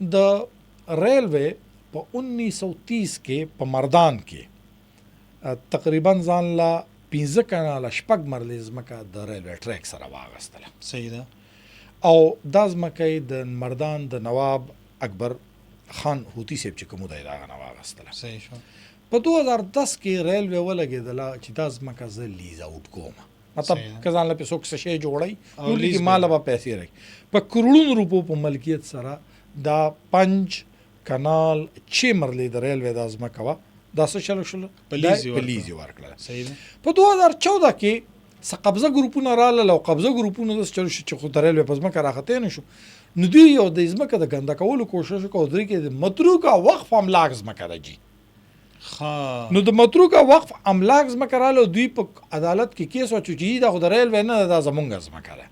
د ریلوے په 1930 کې په مردان کې تقریبا ځان لا 15 کناله شپږ مرلې ځمکه د ریلوے ټریک سره واغستله. صحیح ده. او دا ځمکه د مردان د نواب اکبر خان هوتی صاحب چې کوم دی دا غنه واغستله. صحیح شو. په 2010 کې ریلوے ولګېدله چې دا ځمکه زه لیز آوټ کوم، مطلب که ځان له پیسو څه شی جوړی نو لیکي ماله به پیسې راکړي په کروڑونو روپو په ملکیت سره دا 5 کنال 6 مرلې د ریلوے دا ځمکه وه دا څه چلو شله په لیز ورکړله. صحیح ده. په 2014 کې څه قبضه ګروپونه راغلل او قبضه ګروپونه داسې چلو شو چې خو د ریلوے په ځمکه راختې نه شو، نو دوی یو د ځمکه د ګنده کولو کوشش وکړ، دوی کې د متروکه وقف املاک ځمکه ده جي. نو د متروکه وقف املاک ځمکه راغله، دوی په عدالت کې کیس واچو چې دا خو د ریلوے نه دا زمونږ ځمکه ده.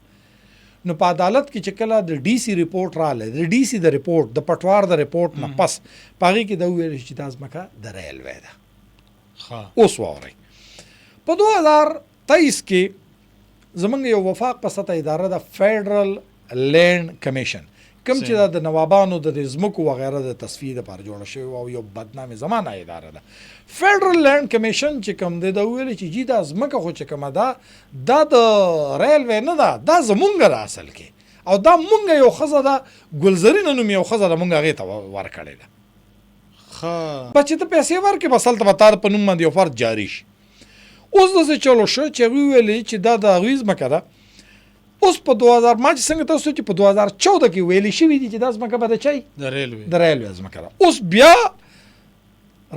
نو په عدالت کې چې کله د ډي سي رپورټ راغله، د ډي سي د رپورټ د پټوار د رپورټ نه پس په هغې کې دا وویل چې دا ځمکه د ریلوے ده. اوس واورئ په 2023 کې زمونږ یو وفاق په سطح اداره ده فیډرل لینډ کمیشن کوم چې دا د نوابانو د ځمکو وغیره د تصفیې دپاره جوړه شوې او یو بدنامې زمانه اداره ده. فیډرل لینډ کمیشن چې کوم دی دا وویل چې جی دا ځمکه خو چې کومه ده دا د ریلوے نه ده، دا زمونږ ده اصل کې، او دا مونږ یو ښځه ده ګلزرینه نوم یو ښځه ده مونږ هغې ته ورکړې ده. بس چې ته پیسې ورکړې بس هلته به تا په نوم باندې یو فرد جاري شي. اوس داسې چلو شو چې هغوی ویلې چې دا د هغوی ځمکه ده. اوس په 2000 ما چې څنګه تاسو چې په 2014 کې ویلې شوي دي چې دا ځمکه به د چای د ریلوے ځمکه ده. اوس بیا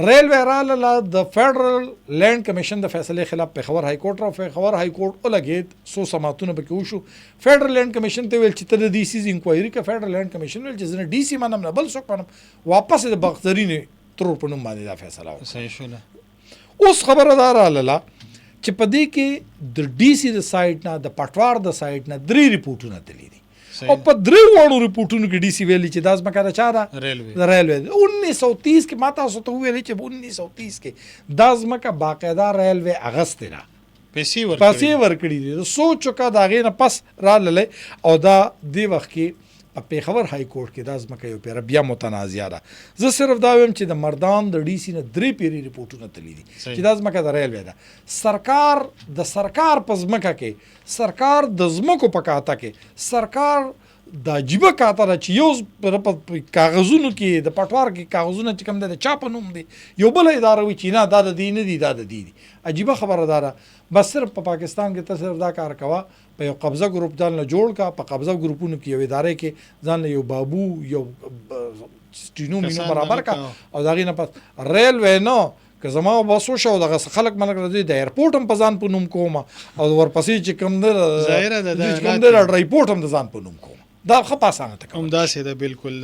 ریلوے راغله د فیډرل لینډ کمیشن د فیصلې خلاف پېښور های کورټ را پېښور های کورټ ولګېد، څو سماعتونه پکې وشو. فیډرل لینډ کمیشن ته ویل چې ته د دې سیز انکوایري کوه. فیډرل لینډ کمیشن ویل چې زه نه ډي سي منم نه بل څوک منم، واپس د بخترین ترور په نوم باندې دا فیصله وکړه. صحیح شوله. اوس خبره دا راغله چې په دې کې د ډي سي د سایډ نه د پټوار د سایډ نه 3 ریپورټونه تللي دي او په 3 واړو ریپورټونو کې ډي سي ویلي چې دا ځمکه د چا ده؟ د ریلوے. 1930 کې ما تاسو ته وویلې چې 1930 کې دا ځمکه باقاعده ریلوے اغستې ده، پیسې ورکړي دي. سوچ وکړه د هغې نه پس راغلی او دا دې وخت کې په پېښور های کورټ کې دا ځمکه یو پیره بیا متنازعه ده. زه صرف دا وایم چې د مردان د ډي سي نه 3 پیرې ریپورټونه تللي دي چې دا ځمکه د ریلوے ده. سرکار په ځمکه کې، سرکار د ځمکو په کاته کې، سرکار د عجیبه کاته ده چې یو کاغذونو کې د پټوار کې کاغذونه چې کوم دی د چا په نوم دی، یو بله اداره وي چې نه دا د دې نه دي دا د دې دي. عجیبه خبره ده. بس صرف په پاکستان کې ته صرف دا کار کوه، په یو قبضه ګروپ ځان له جوړ کا، په قبضه ګروپونو کې یو ادارې کې ځان له یو بابو یو سټینو مینو برابر کا، او د هغې نه پس ریلوے نه که زما بس وشو دغه خلک ملک راځي د ایرپورټ هم په ځان په نوم کوم او ورپسې چې کوم دی د ریپورټ هم د ځان په نوم کوم. دا ښه په اسانه ته کوم. همداسې ده بالکل.